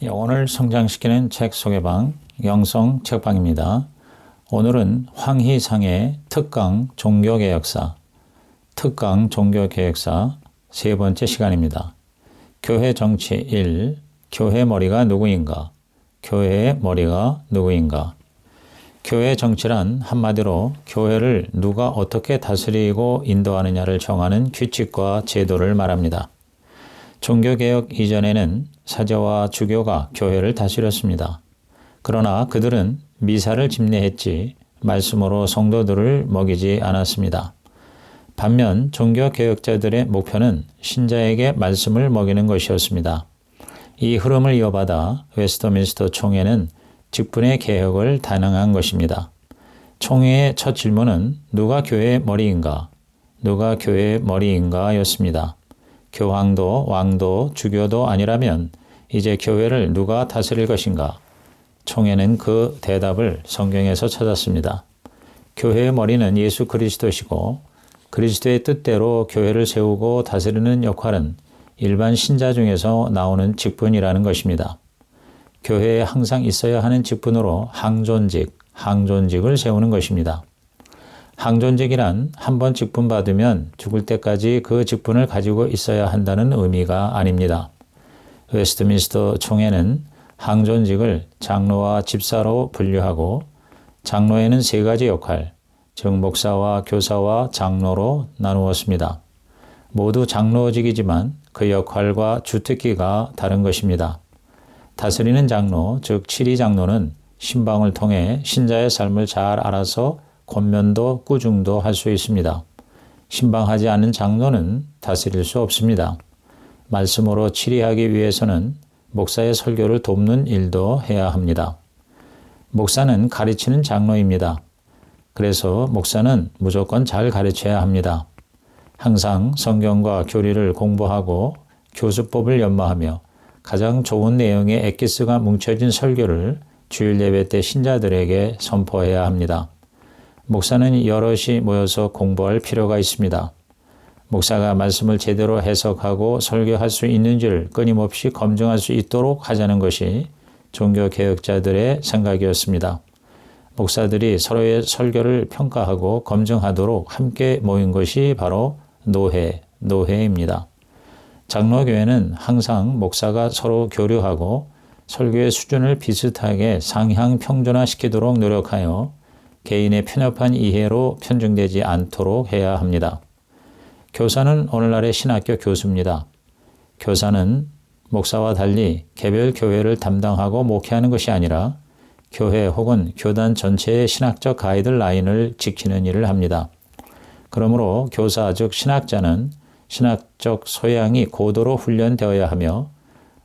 영혼을 성장시키는 책 소개방, 영성 책방입니다. 오늘은 황희상의 특강 종교개혁사 세 번째 시간입니다. 교회 정치 1. 교회 머리가 누구인가? 교회의 머리가 누구인가? 교회 정치란 한마디로 교회를 누가 어떻게 다스리고 인도하느냐를 정하는 규칙과 제도를 말합니다. 종교개혁 이전에는 사제와 주교가 교회를 다스렸습니다. 그러나 그들은 미사를 집례했지 말씀으로 성도들을 먹이지 않았습니다. 반면 종교개혁자들의 목표는 신자에게 말씀을 먹이는 것이었습니다. 이 흐름을 이어받아 웨스트민스터 총회는 직분의 개혁을 단행한 것입니다. 총회의 첫 질문은 누가 교회의 머리인가? 누가 교회의 머리인가? 였습니다. 교황도 왕도 주교도 아니라면 이제 교회를 누가 다스릴 것인가? 총회는 그 대답을 성경에서 찾았습니다. 교회의 머리는 예수 그리스도시고 그리스도의 뜻대로 교회를 세우고 다스리는 역할은 일반 신자 중에서 나오는 직분이라는 것입니다. 교회에 항상 있어야 하는 직분으로 항존직을 세우는 것입니다. 항존직이란 한 번 직분 받으면 죽을 때까지 그 직분을 가지고 있어야 한다는 의미가 아닙니다. 웨스트민스터 총회는 항존직을 장로와 집사로 분류하고 장로에는 세 가지 역할, 즉 목사와 교사와 장로로 나누었습니다. 모두 장로직이지만 그 역할과 주특기가 다른 것입니다. 다스리는 장로, 즉 치리 장로는 신방을 통해 신자의 삶을 잘 알아서 권면도 꾸중도 할 수 있습니다. 신방하지 않는 장로는 다스릴 수 없습니다. 말씀으로 치리하기 위해서는 목사의 설교를 돕는 일도 해야 합니다. 목사는 가르치는 장로입니다. 그래서 목사는 무조건 잘 가르쳐야 합니다. 항상 성경과 교리를 공부하고 교수법을 연마하며 가장 좋은 내용의 엑기스가 뭉쳐진 설교를 주일 예배 때 신자들에게 선포해야 합니다. 목사는 여럿이 모여서 공부할 필요가 있습니다. 목사가 말씀을 제대로 해석하고 설교할 수 있는지를 끊임없이 검증할 수 있도록 하자는 것이 종교개혁자들의 생각이었습니다. 목사들이 서로의 설교를 평가하고 검증하도록 함께 모인 것이 바로 노회입니다. 장로교회는 항상 목사가 서로 교류하고 설교의 수준을 비슷하게 상향 평준화시키도록 노력하여 개인의 편협한 이해로 편중되지 않도록 해야 합니다. 교사는 오늘날의 신학교 교수입니다. 교사는 목사와 달리 개별 교회를 담당하고 목회하는 것이 아니라 교회 혹은 교단 전체의 신학적 가이드라인을 지키는 일을 합니다. 그러므로 교사 즉 신학자는 신학적 소양이 고도로 훈련되어야 하며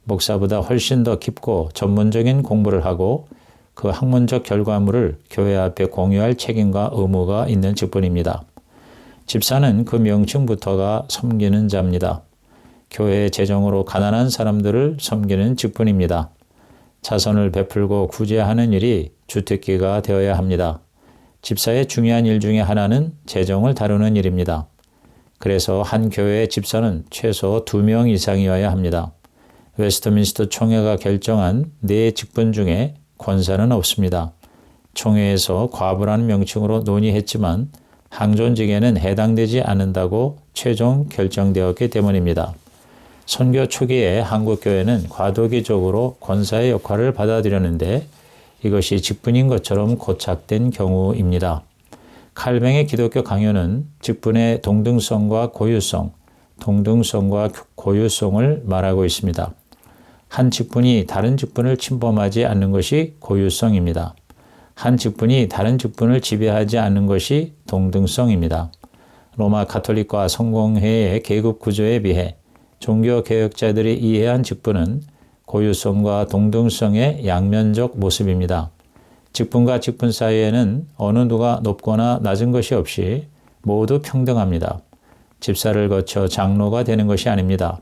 목사보다 훨씬 더 깊고 전문적인 공부를 하고 그 학문적 결과물을 교회 앞에 공유할 책임과 의무가 있는 직분입니다. 집사는 그 명칭부터가 섬기는 자입니다. 교회의 재정으로 가난한 사람들을 섬기는 직분입니다. 자선을 베풀고 구제하는 일이 주특기가 되어야 합니다. 집사의 중요한 일 중에 하나는 재정을 다루는 일입니다. 그래서 한 교회의 집사는 최소 2명 이상이어야 합니다. 웨스트민스터 총회가 결정한 4직분 중에 권사는 없습니다. 총회에서 과부라는 명칭으로 논의했지만 항존직에는 해당되지 않는다고 최종 결정되었기 때문입니다. 선교 초기에 한국교회는 과도기적으로 권사의 역할을 받아들였는데 이것이 직분인 것처럼 고착된 경우입니다. 칼뱅의 기독교 강요는 직분의 동등성과 고유성을 말하고 있습니다. 한 직분이 다른 직분을 침범하지 않는 것이 고유성입니다. 한 직분이 다른 직분을 지배하지 않는 것이 동등성입니다. 로마 가톨릭과 성공회의 계급 구조에 비해 종교개혁자들이 이해한 직분은 고유성과 동등성의 양면적 모습입니다. 직분과 직분 사이에는 어느 누가 높거나 낮은 것이 없이 모두 평등합니다. 집사를 거쳐 장로가 되는 것이 아닙니다.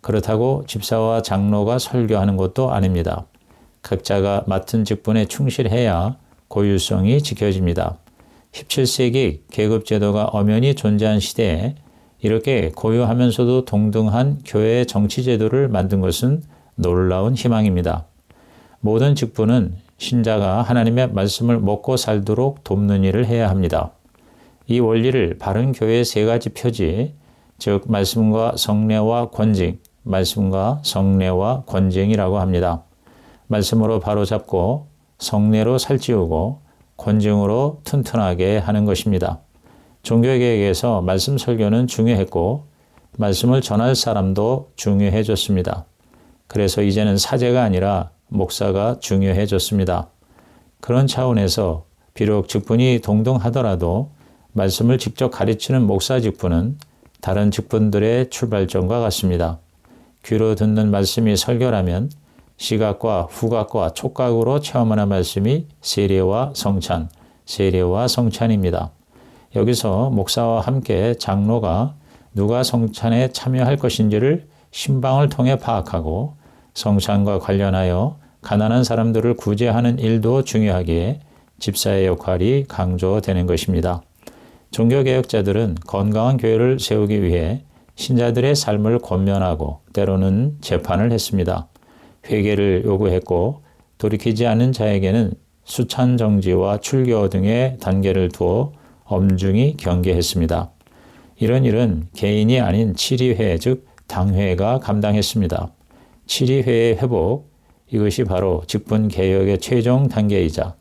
그렇다고 집사와 장로가 설교하는 것도 아닙니다. 각자가 맡은 직분에 충실해야 고유성이 지켜집니다. 17세기 계급제도가 엄연히 존재한 시대에 이렇게 고유하면서도 동등한 교회 정치제도를 만든 것은 놀라운 희망입니다. 모든 직분은 신자가 하나님의 말씀을 먹고 살도록 돕는 일을 해야 합니다. 이 원리를 바른 교회의 세 가지 표지, 즉 말씀과 성례와 권징, 말씀과 성례와 권징이라고 합니다. 말씀으로 바로잡고 성례로 살찌우고 권징으로 튼튼하게 하는 것입니다. 종교개혁에서 말씀 설교는 중요했고 말씀을 전할 사람도 중요해졌습니다. 그래서 이제는 사제가 아니라 목사가 중요해졌습니다. 그런 차원에서 비록 직분이 동등하더라도 말씀을 직접 가르치는 목사 직분은 다른 직분들의 출발점과 같습니다. 귀로 듣는 말씀이 설교라면 시각과 후각과 촉각으로 체험하는 말씀이 세례와 성찬, 세례와 성찬입니다. 여기서 목사와 함께 장로가 누가 성찬에 참여할 것인지를 신방을 통해 파악하고 성찬과 관련하여 가난한 사람들을 구제하는 일도 중요하기에 집사의 역할이 강조되는 것입니다. 종교개혁자들은 건강한 교회를 세우기 위해 신자들의 삶을 권면하고 때로는 재판을 했습니다. 회개를 요구했고 돌이키지 않는 자에게는 수찬정지와 출교 등의 단계를 두어 엄중히 경계했습니다. 이런 일은 개인이 아닌 치리회 즉 당회가 감당했습니다. 치리회의 회복, 이것이 바로 직분개혁의 최종 단계이자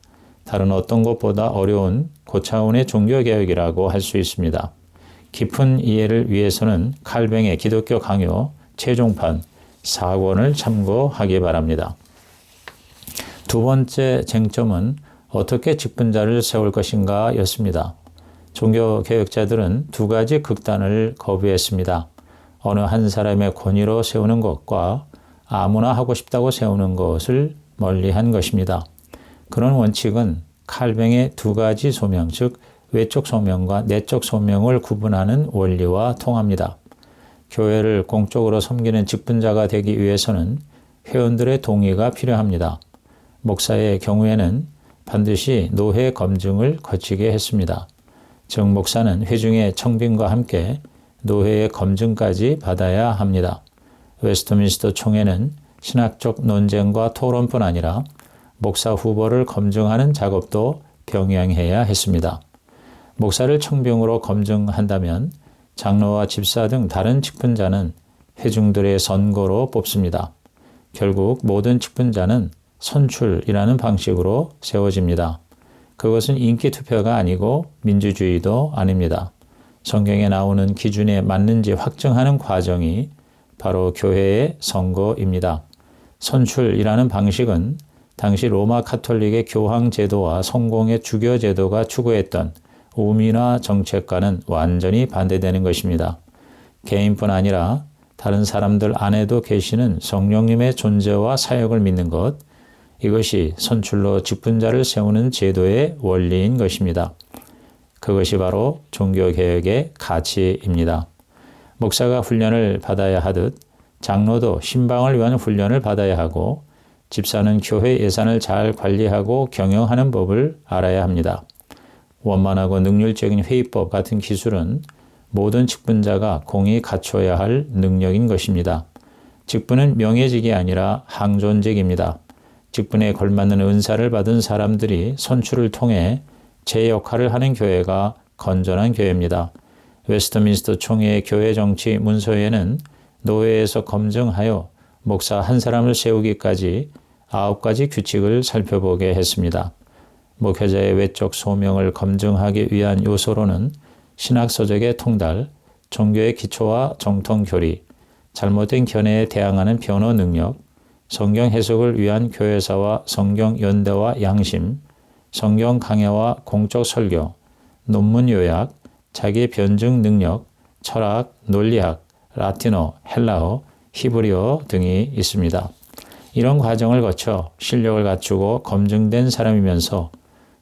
다른 어떤 것보다 어려운 고차원의 종교개혁이라고 할 수 있습니다. 깊은 이해를 위해서는 칼뱅의 기독교 강요 최종판 4권을 참고하기 바랍니다. 두 번째 쟁점은 어떻게 직분자를 세울 것인가 였습니다. 종교개혁자들은 두 가지 극단을 거부했습니다. 어느 한 사람의 권위로 세우는 것과 아무나 하고 싶다고 세우는 것을 멀리한 것입니다. 그런 원칙은 칼뱅의 두 가지 소명, 즉 외적 소명과 내적 소명을 구분하는 원리와 통합니다. 교회를 공적으로 섬기는 직분자가 되기 위해서는 회원들의 동의가 필요합니다. 목사의 경우에는 반드시 노회 검증을 거치게 했습니다. 즉 목사는 회중의 청빙과 함께 노회의 검증까지 받아야 합니다. 웨스트민스터 총회는 신학적 논쟁과 토론뿐 아니라 목사 후보를 검증하는 작업도 병행해야 했습니다. 목사를 청빙으로 검증한다면 장로와 집사 등 다른 직분자는 회중들의 선거로 뽑습니다. 결국 모든 직분자는 선출이라는 방식으로 세워집니다. 그것은 인기 투표가 아니고 민주주의도 아닙니다. 성경에 나오는 기준에 맞는지 확증하는 과정이 바로 교회의 선거입니다. 선출이라는 방식은 당시 로마 카톨릭의 교황 제도와 성공의 주교 제도가 추구했던 우민화 정책과는 완전히 반대되는 것입니다. 개인뿐 아니라 다른 사람들 안에도 계시는 성령님의 존재와 사역을 믿는 것, 이것이 선출로 직분자를 세우는 제도의 원리인 것입니다. 그것이 바로 종교개혁의 가치입니다. 목사가 훈련을 받아야 하듯 장로도 신방을 위한 훈련을 받아야 하고 집사는 교회 예산을 잘 관리하고 경영하는 법을 알아야 합니다. 원만하고 능률적인 회의법 같은 기술은 모든 직분자가 공히 갖춰야 할 능력인 것입니다. 직분은 명예직이 아니라 항존직입니다. 직분에 걸맞는 은사를 받은 사람들이 선출을 통해 제 역할을 하는 교회가 건전한 교회입니다. 웨스트민스터 총회의 교회 정치 문서에는 노회에서 검증하여 목사 한 사람을 세우기까지 9가지 규칙을 살펴보게 했습니다. 목회자의 외적 소명을 검증하기 위한 요소로는 신학서적의 통달, 종교의 기초와 정통 교리, 잘못된 견해에 대항하는 변호 능력, 성경 해석을 위한 교회사와 성경 연대와 양심, 성경 강해와 공적 설교, 논문 요약, 자기 변증 능력, 철학, 논리학, 라틴어, 헬라어, 히브리어 등이 있습니다. 이런 과정을 거쳐 실력을 갖추고 검증된 사람이면서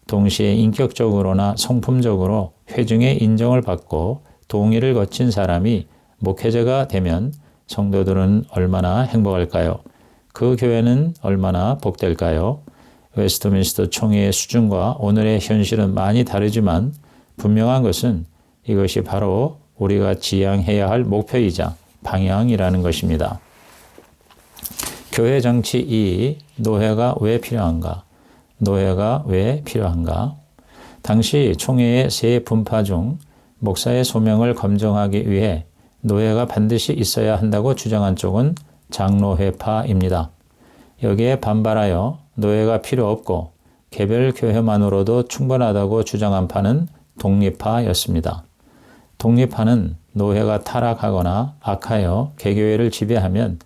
동시에 인격적으로나 성품적으로 회중의 인정을 받고 동의를 거친 사람이 목회자가 되면 성도들은 얼마나 행복할까요? 그 교회는 얼마나 복될까요? 웨스트민스터 총회의 수준과 오늘의 현실은 많이 다르지만 분명한 것은 이것이 바로 우리가 지향해야 할 목표이자 방향이라는 것입니다. 교회 정치 2. 노회가 왜 필요한가? 노회가 왜 필요한가? 당시 총회의 세 분파 중 목사의 소명을 검증하기 위해 노회가 반드시 있어야 한다고 주장한 쪽은 장로회파입니다. 여기에 반발하여 노회가 필요 없고 개별 교회만으로도 충분하다고 주장한 파는 독립파였습니다. 독립파는 노회가 타락하거나 악하여 개교회를 지배하면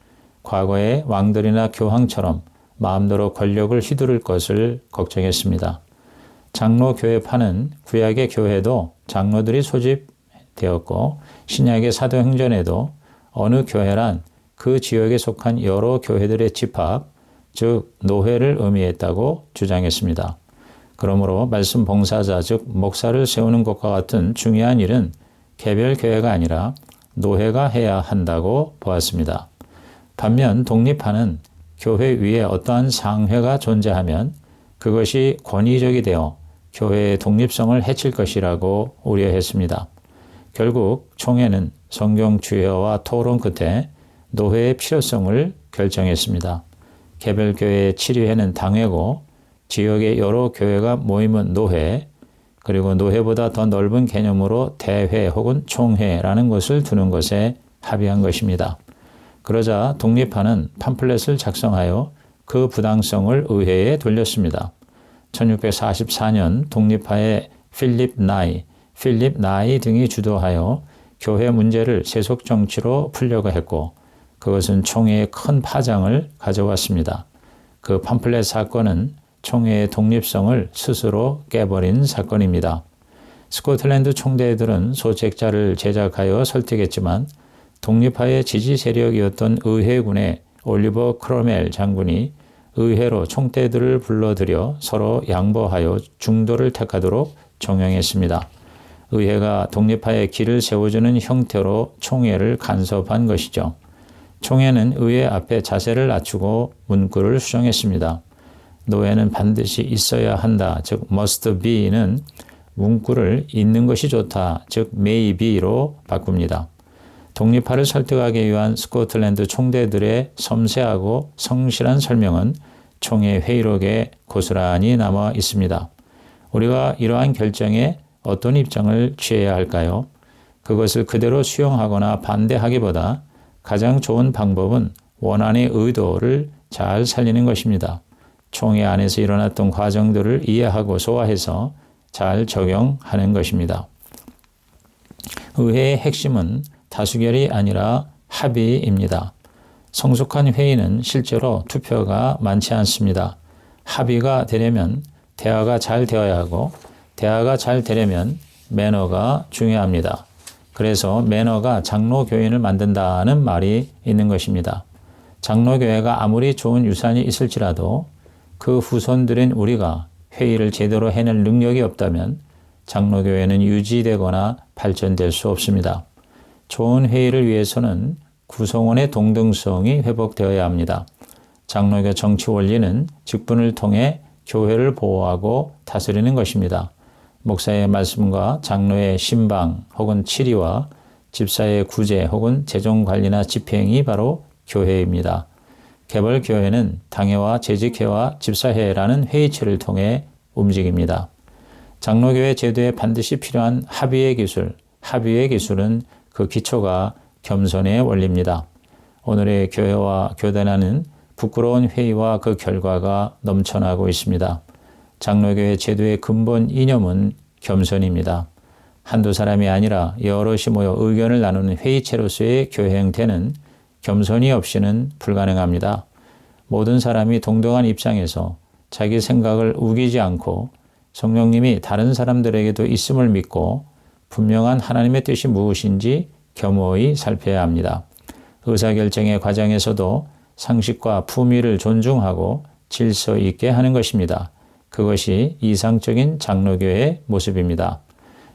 과거의 왕들이나 교황처럼 마음대로 권력을 휘두를 것을 걱정했습니다. 장로교회파는 구약의 교회도 장로들이 소집되었고 신약의 사도행전에도 어느 교회란 그 지역에 속한 여러 교회들의 집합, 즉 노회를 의미했다고 주장했습니다. 그러므로 말씀 봉사자, 즉 목사를 세우는 것과 같은 중요한 일은 개별 교회가 아니라 노회가 해야 한다고 보았습니다. 반면 독립파는 교회 위에 어떠한 상회가 존재하면 그것이 권위적이 되어 교회의 독립성을 해칠 것이라고 우려했습니다. 결국 총회는 성경 주여와 토론 끝에 노회의 필요성을 결정했습니다. 개별 교회의 7위회는 당회고 지역의 여러 교회가 모이면 노회, 그리고 노회보다 더 넓은 개념으로 대회 혹은 총회라는 것을 두는 것에 합의한 것입니다. 그러자 독립파는 팜플렛을 작성하여 그 부당성을 의회에 돌렸습니다. 1644년 독립파의 필립 나이 등이 주도하여 교회 문제를 세속 정치로 풀려고 했고 그것은 총회에 큰 파장을 가져왔습니다. 그 팜플렛 사건은 총회의 독립성을 스스로 깨버린 사건입니다. 스코틀랜드 총대들은 소책자를 제작하여 설득했지만 독립파의 지지 세력이었던 의회군의 올리버 크로멜 장군이 의회로 총대들을 불러들여 서로 양보하여 중도를 택하도록 종용했습니다. 의회가 독립파의 길을 세워주는 형태로 총회를 간섭한 것이죠. 총회는 의회 앞에 자세를 낮추고 문구를 수정했습니다. 노회는 반드시 있어야 한다, 즉 must be는 문구를 있는 것이 좋다, 즉 may be로 바꿉니다. 독립파를 설득하기 위한 스코틀랜드 총대들의 섬세하고 성실한 설명은 총회 회의록에 고스란히 남아 있습니다. 우리가 이러한 결정에 어떤 입장을 취해야 할까요? 그것을 그대로 수용하거나 반대하기보다 가장 좋은 방법은 원안의 의도를 잘 살리는 것입니다. 총회 안에서 일어났던 과정들을 이해하고 소화해서 잘 적용하는 것입니다. 의회의 핵심은 다수결이 아니라 합의입니다. 성숙한 회의는 실제로 투표가 많지 않습니다. 합의가 되려면 대화가 잘 되어야 하고 대화가 잘 되려면 매너가 중요합니다. 그래서 매너가 장로교인을 만든다는 말이 있는 것입니다. 장로교회가 아무리 좋은 유산이 있을지라도 그 후손들인 우리가 회의를 제대로 해낼 능력이 없다면 장로교회는 유지되거나 발전될 수 없습니다. 좋은 회의를 위해서는 구성원의 동등성이 회복되어야 합니다. 장로교 정치 원리는 직분을 통해 교회를 보호하고 다스리는 것입니다. 목사의 말씀과 장로의 신방 혹은 치리와 집사의 구제 혹은 재정관리나 집행이 바로 교회입니다. 개벌교회는 당회와 재직회와 집사회라는 회의체를 통해 움직입니다. 장로교회 제도에 반드시 필요한 합의의 기술, 합의의 기술은 그 기초가 겸손의 원리입니다. 오늘의 교회와 교단에는 부끄러운 회의와 그 결과가 넘쳐나고 있습니다. 장로교회 제도의 근본 이념은 겸손입니다. 한두 사람이 아니라 여럿이 모여 의견을 나누는 회의체로서의 교회 형태는 겸손이 없이는 불가능합니다. 모든 사람이 동등한 입장에서 자기 생각을 우기지 않고 성령님이 다른 사람들에게도 있음을 믿고 분명한 하나님의 뜻이 무엇인지 겸허히 살펴야 합니다. 의사결정의 과정에서도 상식과 품위를 존중하고 질서 있게 하는 것입니다. 그것이 이상적인 장로교회의 모습입니다.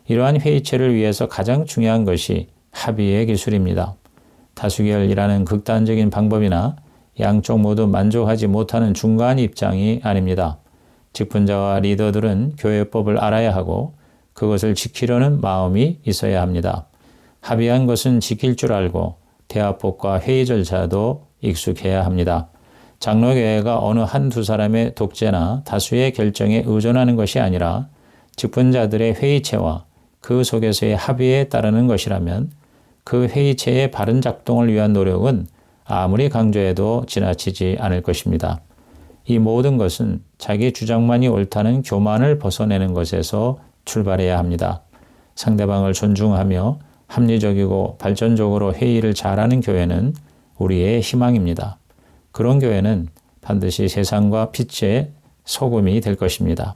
이러한 회의체를 위해서 가장 중요한 것이 합의의 기술입니다. 다수결이라는 극단적인 방법이나 양쪽 모두 만족하지 못하는 중간 입장이 아닙니다. 직분자와 리더들은 교회법을 알아야 하고 그것을 지키려는 마음이 있어야 합니다. 합의한 것은 지킬 줄 알고 대화법과 회의 절차도 익숙해야 합니다. 장로교회가 어느 한두 사람의 독재나 다수의 결정에 의존하는 것이 아니라 직분자들의 회의체와 그 속에서의 합의에 따르는 것이라면 그 회의체의 바른 작동을 위한 노력은 아무리 강조해도 지나치지 않을 것입니다. 이 모든 것은 자기 주장만이 옳다는 교만을 벗어내는 것에서 출발해야 합니다. 상대방을 존중하며 합리적이고 발전적으로 회의를 잘하는 교회는 우리의 희망입니다. 그런 교회는 반드시 세상과 빛의 소금이 될 것입니다.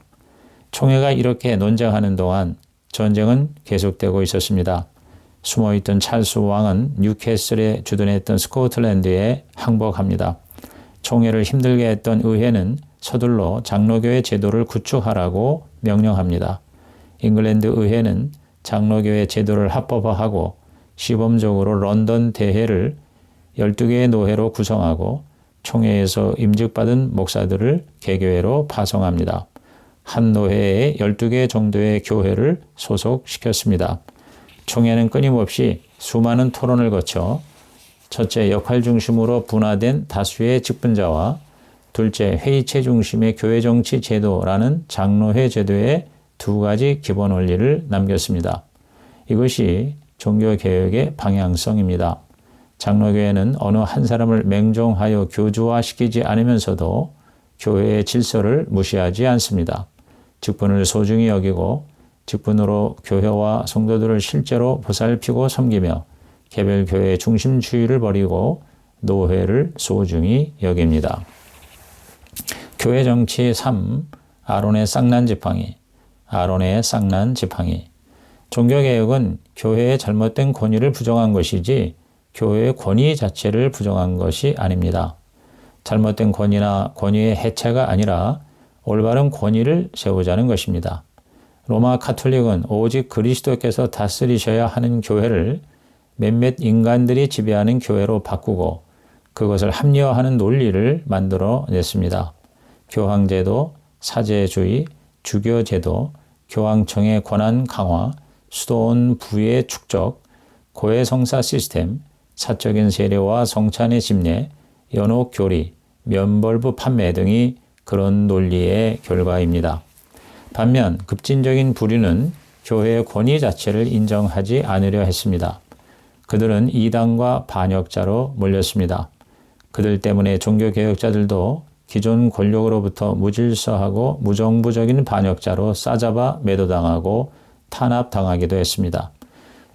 총회가 이렇게 논쟁하는 동안 전쟁은 계속되고 있었습니다. 숨어있던 찰스 왕은 뉴캐슬에 주둔했던 스코틀랜드에 항복합니다. 총회를 힘들게 했던 의회는 서둘러 장로교회 제도를 구축하라고 명령합니다. 잉글랜드 의회는 장로교회 제도를 합법화하고 시범적으로 런던 대회를 12개의 노회로 구성하고 총회에서 임직받은 목사들을 개교회로 파송합니다. 한 노회에 12개 정도의 교회를 소속시켰습니다. 총회는 끊임없이 수많은 토론을 거쳐 첫째, 역할 중심으로 분화된 다수의 직분자와 둘째, 회의체 중심의 교회 정치 제도라는 장로회 제도의 두 가지 기본 원리를 남겼습니다. 이것이 종교개혁의 방향성입니다. 장로교회는 어느 한 사람을 맹종하여 교주화시키지 않으면서도 교회의 질서를 무시하지 않습니다. 직분을 소중히 여기고 직분으로 교회와 성도들을 실제로 보살피고 섬기며 개별 교회의 중심주의를 버리고 노회를 소중히 여깁니다. 교회 정치 3. 아론의 쌍난 지팡이. 아론의 쌍난 지팡이. 종교개혁은 교회의 잘못된 권위를 부정한 것이지 교회의 권위 자체를 부정한 것이 아닙니다. 잘못된 권위나 권위의 해체가 아니라 올바른 권위를 세우자는 것입니다. 로마 카톨릭은 오직 그리스도께서 다스리셔야 하는 교회를 몇몇 인간들이 지배하는 교회로 바꾸고 그것을 합리화하는 논리를 만들어냈습니다. 교황제도, 사제주의, 주교제도, 교황청의 권한 강화, 수도원 부의 축적, 고해성사 시스템, 사적인 세례와 성찬의 집례, 연옥 교리, 면벌부 판매 등이 그런 논리의 결과입니다. 반면 급진적인 부류는 교회의 권위 자체를 인정하지 않으려 했습니다. 그들은 이단과 반역자로 몰렸습니다. 그들 때문에 종교개혁자들도 기존 권력으로부터 무질서하고 무정부적인 반역자로 싸잡아 매도당하고 탄압당하기도 했습니다.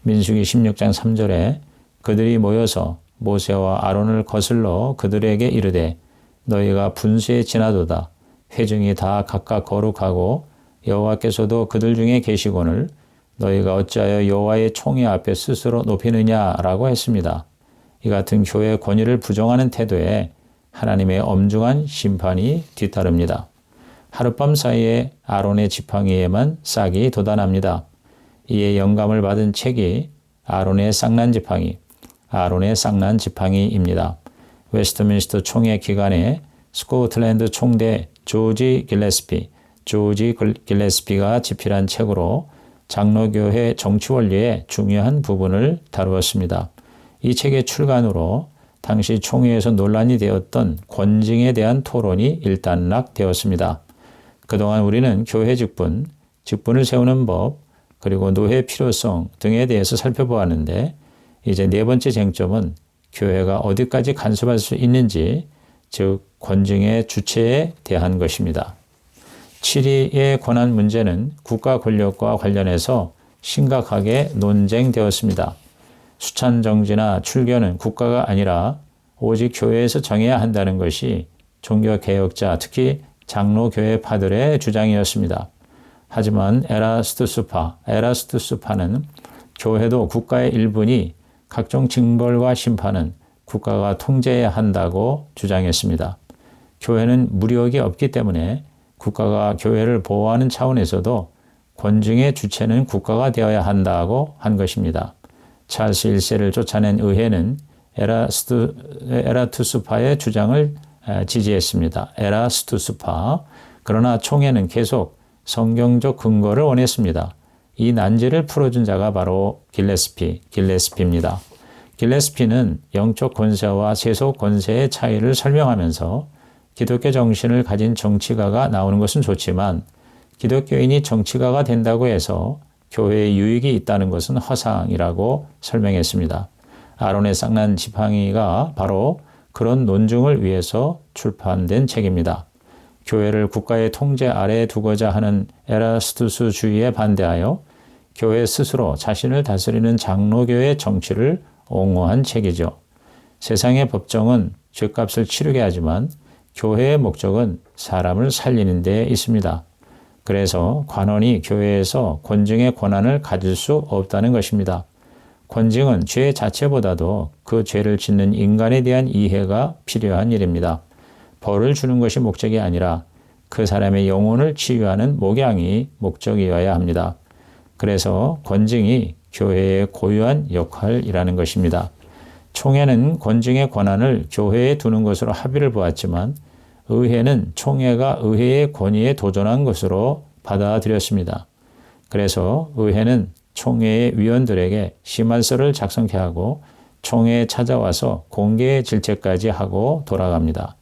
민수기 16장 3절에 그들이 모여서 모세와 아론을 거슬러 그들에게 이르되 너희가 분수에 지나도다. 회중이 다 각각 거룩하고 여호와께서도 그들 중에 계시거늘 너희가 어찌하여 여호와의 총회 앞에 스스로 높이느냐라고 했습니다. 이 같은 교회의 권위를 부정하는 태도에 하나님의 엄중한 심판이 뒤따릅니다. 하룻밤 사이에 아론의 지팡이에만 싹이 돋아납니다. 이에 영감을 받은 책이 아론의 쌍난 지팡이, 아론의 쌍난 지팡이입니다. 웨스트민스터 총회 기간에 스코틀랜드 총대 조지 길레스피가 집필한 책으로 장로교회 정치원리의 중요한 부분을 다루었습니다. 이 책의 출간으로 당시 총회에서 논란이 되었던 권징에 대한 토론이 일단락되었습니다. 그동안 우리는 교회 직분을 세우는 법, 그리고 노회 필요성 등에 대해서 살펴보았는데 이제 네 번째 쟁점은 교회가 어디까지 간섭할 수 있는지, 즉 권징의 주체에 대한 것입니다. 7위의 권한 문제는 국가 권력과 관련해서 심각하게 논쟁되었습니다. 수찬 정지나 출교는 국가가 아니라 오직 교회에서 정해야 한다는 것이 종교개혁자, 특히 장로교회파들의 주장이었습니다. 하지만 에라스투스파는 교회도 국가의 일부니 각종 징벌과 심판은 국가가 통제해야 한다고 주장했습니다. 교회는 무력이 없기 때문에 국가가 교회를 보호하는 차원에서도 권징의 주체는 국가가 되어야 한다고 한 것입니다. 찰스 1세를 쫓아낸 의회는 에라투스파의 주장을 지지했습니다. 에라스투스파. 그러나 총회는 계속 성경적 근거를 원했습니다. 이 난제를 풀어준 자가 바로 길레스피입니다. 길레스피는 영적 권세와 세속 권세의 차이를 설명하면서 기독교 정신을 가진 정치가가 나오는 것은 좋지만 기독교인이 정치가가 된다고 해서 교회에 유익이 있다는 것은 허상이라고 설명했습니다. 아론의 쌍난 지팡이가 바로 그런 논증을 위해서 출판된 책입니다. 교회를 국가의 통제 아래에 두고자 하는 에라스투스주의에 반대하여 교회 스스로 자신을 다스리는 장로교의 정치를 옹호한 책이죠. 세상의 법정은 죗값을 치르게 하지만 교회의 목적은 사람을 살리는 데 있습니다. 그래서 관원이 교회에서 권징의 권한을 가질 수 없다는 것입니다. 권징은 죄 자체보다도 그 죄를 짓는 인간에 대한 이해가 필요한 일입니다. 벌을 주는 것이 목적이 아니라 그 사람의 영혼을 치유하는 목양이 목적이어야 합니다. 그래서 권징이 교회의 고유한 역할이라는 것입니다. 총회는 권징의 권한을 교회에 두는 것으로 합의를 보았지만 의회는 총회가 의회의 권위에 도전한 것으로 받아들였습니다. 그래서 의회는 총회의 위원들에게 심한서를 작성케 하고 총회에 찾아와서 공개 질책까지 하고 돌아갑니다.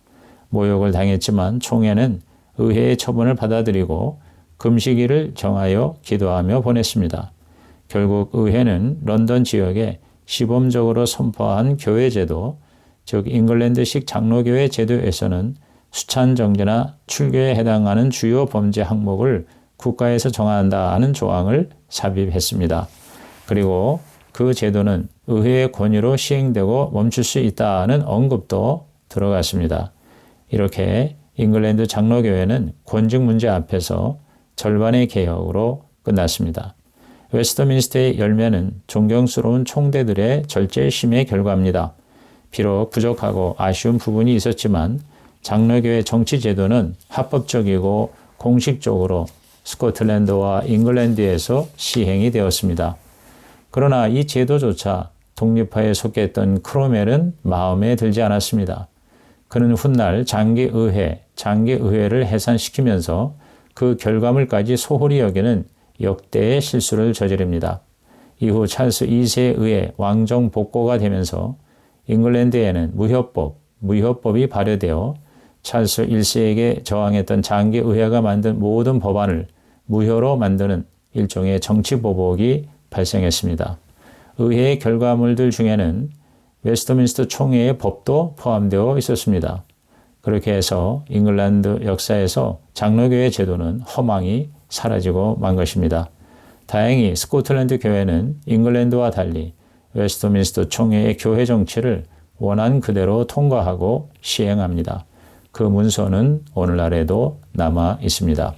모욕을 당했지만 총회는 의회의 처분을 받아들이고 금식일을 정하여 기도하며 보냈습니다. 결국 의회는 런던 지역에 시범적으로 선포한 교회제도, 즉 잉글랜드식 장로교회 제도에서는 수찬정제나 출교에 해당하는 주요 범죄 항목을 국가에서 정한다 하는 조항을 삽입했습니다. 그리고 그 제도는 의회의 권위로 시행되고 멈출 수 있다는 언급도 들어갔습니다. 이렇게 잉글랜드 장로교회는 권징 문제 앞에서 절반의 개혁으로 끝났습니다. 웨스트민스터의 열매는 존경스러운 총대들의 절제심의 결과입니다. 비록 부족하고 아쉬운 부분이 있었지만 장로교회 정치 제도는 합법적이고 공식적으로 스코틀랜드와 잉글랜드에서 시행이 되었습니다. 그러나 이 제도조차 독립파에 속했던 크로멜은 마음에 들지 않았습니다. 그는 훗날 장기의회를 해산시키면서 그 결과물까지 소홀히 여기는 역대의 실수를 저지릅니다. 이후 찰스 2세에 의해 왕정 복고가 되면서 잉글랜드에는 무효법이 발효되어 찰스 1세에게 저항했던 장기의회가 만든 모든 법안을 무효로 만드는 일종의 정치보복이 발생했습니다. 의회의 결과물들 중에는 웨스트민스터 총회의 법도 포함되어 있었습니다. 그렇게 해서 잉글랜드 역사에서 장로교회 제도는 허망이 사라지고 만 것입니다. 다행히 스코틀랜드 교회는 잉글랜드와 달리 웨스트민스터 총회의 교회 정치를 원한 그대로 통과하고 시행합니다. 그 문서는 오늘날에도 남아 있습니다.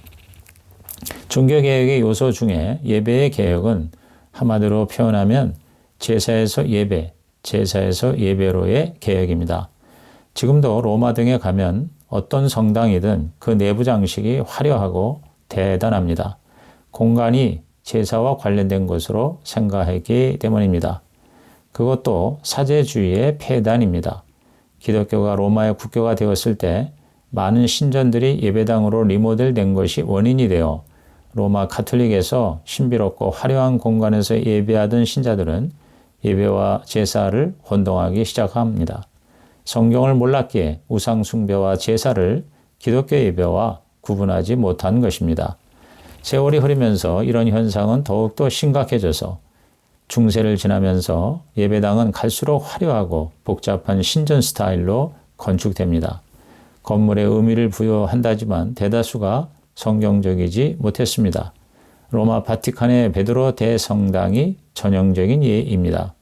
종교개혁의 요소 중에 예배의 개혁은 한마디로 표현하면 제사에서 예배, 제사에서 예배로의 개혁입니다. 지금도 로마 등에 가면 어떤 성당이든 그 내부 장식이 화려하고 대단합니다. 공간이 제사와 관련된 것으로 생각하기 때문입니다. 그것도 사제주의의 폐단입니다. 기독교가 로마의 국교가 되었을 때 많은 신전들이 예배당으로 리모델된 것이 원인이 되어 로마 카톨릭에서 신비롭고 화려한 공간에서 예배하던 신자들은 예배와 제사를 혼동하기 시작합니다. 성경을 몰랐기에 우상 숭배와 제사를 기독교 예배와 구분하지 못한 것입니다. 세월이 흐르면서 이런 현상은 더욱더 심각해져서 중세를 지나면서 예배당은 갈수록 화려하고 복잡한 신전 스타일로 건축됩니다. 건물에 의미를 부여한다지만 대다수가 성경적이지 못했습니다. 로마 바티칸의 베드로 대성당이 전형적인 예입니다.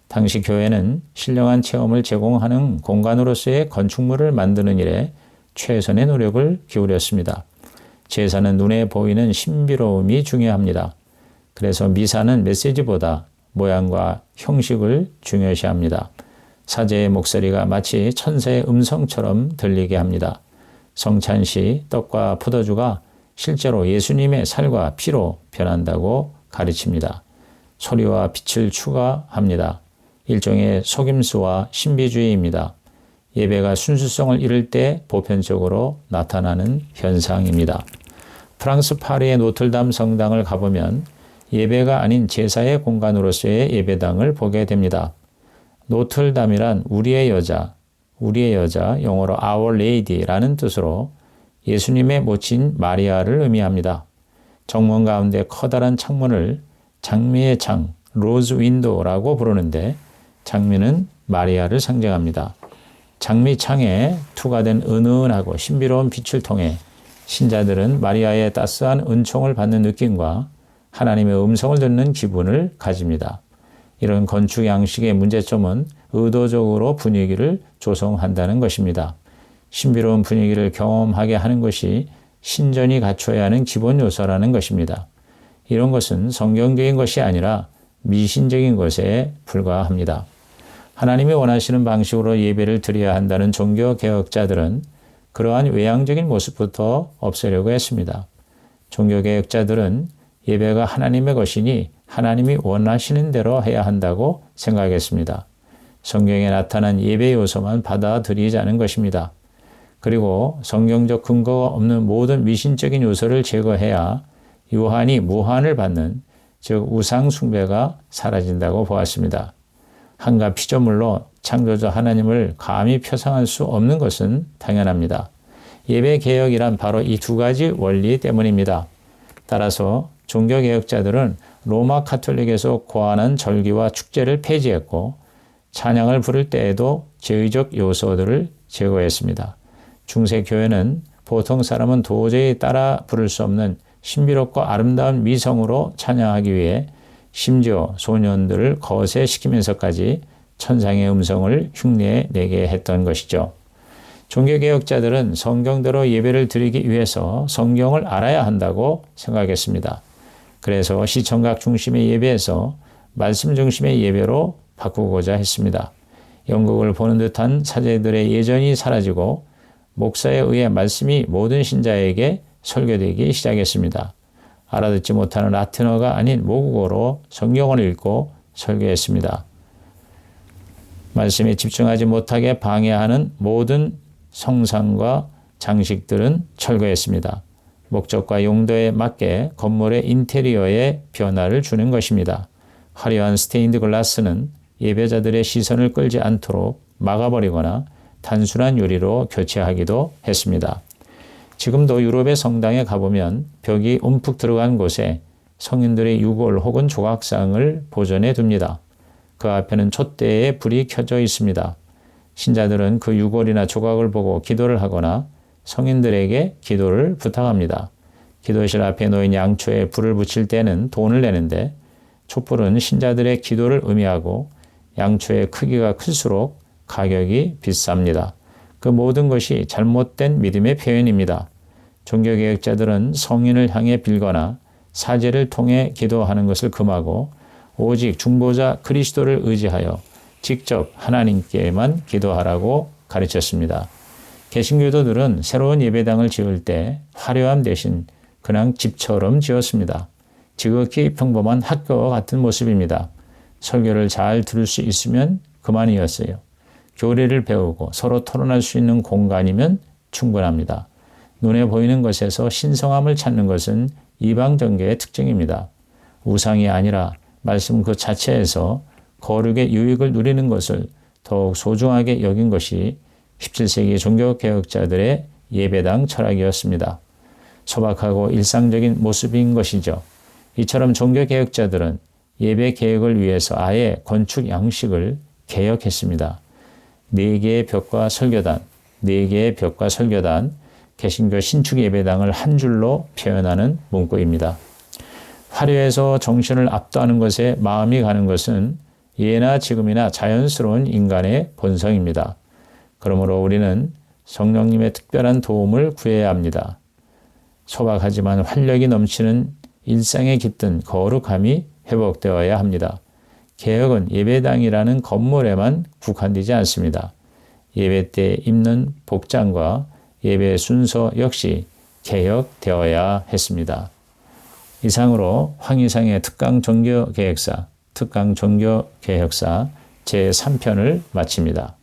당시 교회는 신령한 체험을 제공하는 공간으로서의 건축물을 만드는 일에 최선의 노력을 기울였습니다. 제사는 눈에 보이는 신비로움이 중요합니다. 그래서 미사는 메시지보다 모양과 형식을 중요시합니다. 사제의 목소리가 마치 천사의 음성처럼 들리게 합니다. 성찬시 떡과 포도주가 실제로 예수님의 살과 피로 변한다고 가르칩니다. 소리와 빛을 추가합니다. 일종의 속임수와 신비주의입니다. 예배가 순수성을 잃을 때 보편적으로 나타나는 현상입니다. 프랑스 파리의 노틀담 성당을 가보면 예배가 아닌 제사의 공간으로서의 예배당을 보게 됩니다. 노틀담이란 우리의 여자, 우리의 여자, 영어로 Our Lady라는 뜻으로 예수님의 모친 마리아를 의미합니다. 정문 가운데 커다란 창문을 장미의 창, 로즈 윈도우라고 부르는데 장미는 마리아를 상징합니다. 장미 창에 투과된 은은하고 신비로운 빛을 통해 신자들은 마리아의 따스한 은총을 받는 느낌과 하나님의 음성을 듣는 기분을 가집니다. 이런 건축 양식의 문제점은 의도적으로 분위기를 조성한다는 것입니다. 신비로운 분위기를 경험하게 하는 것이 신전이 갖춰야 하는 기본 요소라는 것입니다. 이런 것은 성경적인 것이 아니라 미신적인 것에 불과합니다. 하나님이 원하시는 방식으로 예배를 드려야 한다는 종교 개혁자들은 그러한 외향적인 모습부터 없애려고 했습니다. 종교 개혁자들은 예배가 하나님의 것이니 하나님이 원하시는 대로 해야 한다고 생각했습니다. 성경에 나타난 예배 요소만 받아들이자는 것입니다. 그리고 성경적 근거가 없는 모든 미신적인 요소를 제거해야 유한이 무한을 받는, 즉 우상 숭배가 사라진다고 보았습니다. 한가 피조물로 창조자 하나님을 감히 표상할 수 없는 것은 당연합니다. 예배 개혁이란 바로 이 두 가지 원리 때문입니다. 따라서 종교개혁자들은 로마 카톨릭에서 고안한 절기와 축제를 폐지했고 찬양을 부를 때에도 제의적 요소들을 제거했습니다. 중세교회는 보통 사람은 도저히 따라 부를 수 없는 신비롭고 아름다운 미성으로 찬양하기 위해 심지어 소년들을 거세시키면서까지 천상의 음성을 흉내내게 했던 것이죠. 종교개혁자들은 성경대로 예배를 드리기 위해서 성경을 알아야 한다고 생각했습니다. 그래서 시청각 중심의 예배에서 말씀 중심의 예배로 바꾸고자 했습니다. 연극을 보는 듯한 사제들의 예전이 사라지고 목사에 의해 말씀이 모든 신자에게 설교되기 시작했습니다. 알아듣지 못하는 라틴어가 아닌 모국어로 성경을 읽고 설교했습니다. 말씀에 집중하지 못하게 방해하는 모든 성상과 장식들은 철거했습니다. 목적과 용도에 맞게 건물의 인테리어에 변화를 주는 것입니다. 화려한 스테인드 글라스는 예배자들의 시선을 끌지 않도록 막아버리거나 단순한 유리로 교체하기도 했습니다. 지금도 유럽의 성당에 가보면 벽이 움푹 들어간 곳에 성인들의 유골 혹은 조각상을 보존해 둡니다. 그 앞에는 촛대에 불이 켜져 있습니다. 신자들은 그 유골이나 조각을 보고 기도를 하거나 성인들에게 기도를 부탁합니다. 기도실 앞에 놓인 양초에 불을 붙일 때는 돈을 내는데 촛불은 신자들의 기도를 의미하고 양초의 크기가 클수록 가격이 비쌉니다. 그 모든 것이 잘못된 믿음의 표현입니다. 종교개혁자들은 성인을 향해 빌거나 사제를 통해 기도하는 것을 금하고 오직 중보자 그리스도를 의지하여 직접 하나님께만 기도하라고 가르쳤습니다. 개신교도들은 새로운 예배당을 지을 때 화려함 대신 그냥 집처럼 지었습니다. 지극히 평범한 학교와 같은 모습입니다. 설교를 잘 들을 수 있으면 그만이었어요. 교리를 배우고 서로 토론할 수 있는 공간이면 충분합니다. 눈에 보이는 것에서 신성함을 찾는 것은 이방 종교의 특징입니다. 우상이 아니라 말씀 그 자체에서 거룩의 유익을 누리는 것을 더욱 소중하게 여긴 것이 17세기 종교개혁자들의 예배당 철학이었습니다. 소박하고 일상적인 모습인 것이죠. 이처럼 종교개혁자들은 예배 개혁을 위해서 아예 건축 양식을 개혁했습니다. 4개의 벽과 설교단, 4개의 벽과 설교단, 개신교 신축 예배당을 한 줄로 표현하는 문구입니다. 화려해서 정신을 압도하는 것에 마음이 가는 것은 예나 지금이나 자연스러운 인간의 본성입니다. 그러므로 우리는 성령님의 특별한 도움을 구해야 합니다. 소박하지만 활력이 넘치는 일상에 깃든 거룩함이 회복되어야 합니다. 개혁은 예배당이라는 건물에만 국한되지 않습니다. 예배 때 입는 복장과 예배 순서 역시 개혁되어야 했습니다. 이상으로 황희상의 특강 종교개혁사 제3편을 마칩니다.